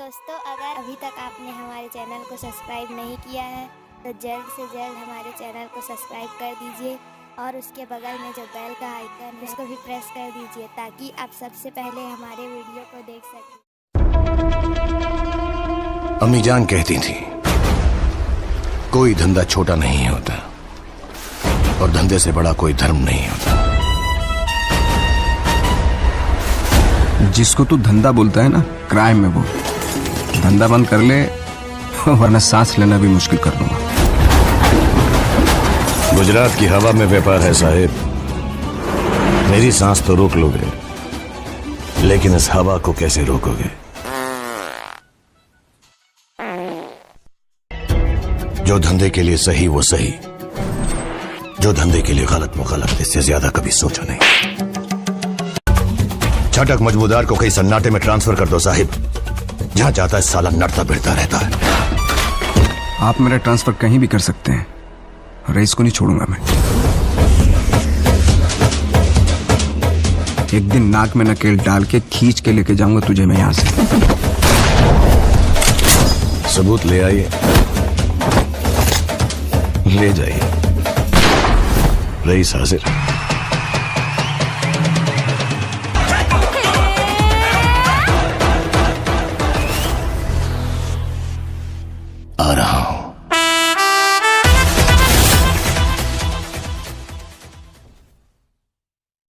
दोस्तों, अगर अभी तक आपने हमारे चैनल को सब्सक्राइब नहीं किया है तो जल्द से जल्द हमारे चैनल को सब्सक्राइब कर दीजिए और उसके बगल में जो बेल का आइकन है उसको भी प्रेस कर दीजिए ताकि आप सबसे पहले हमारे वीडियो को देख सकें। अम्मी जान कहती थी कोई धंधा छोटा नहीं होता और धंधे से बड़ा कोई धर्म नहीं होता। जिसको तू धंधा बोलता है ना, क्राइम है वो। धंधा बंद कर ले वरना सांस लेना भी मुश्किल कर दूंगा। गुजरात की हवा में व्यापार है साहिब। मेरी सांस तो रोक लोगे, लेकिन इस हवा को कैसे रोकोगे? जो धंधे के लिए सही वो सही, जो धंधे के लिए गलत वो गलत। इससे ज्यादा कभी सोचा नहीं। छटक मजबूदार को कहीं सन्नाटे में ट्रांसफर कर दो साहिब। जहां जाता है साला नड़ता भिड़ता रहता है। आप मेरा ट्रांसफर कहीं भी कर सकते हैं, रईस को नहीं छोड़ूंगा मैं। एक दिन नाक में नकेल डाल के खींच के लेके जाऊंगा तुझे मैं यहां से। सबूत ले आइए, ले जाइए। रईस हाजिर।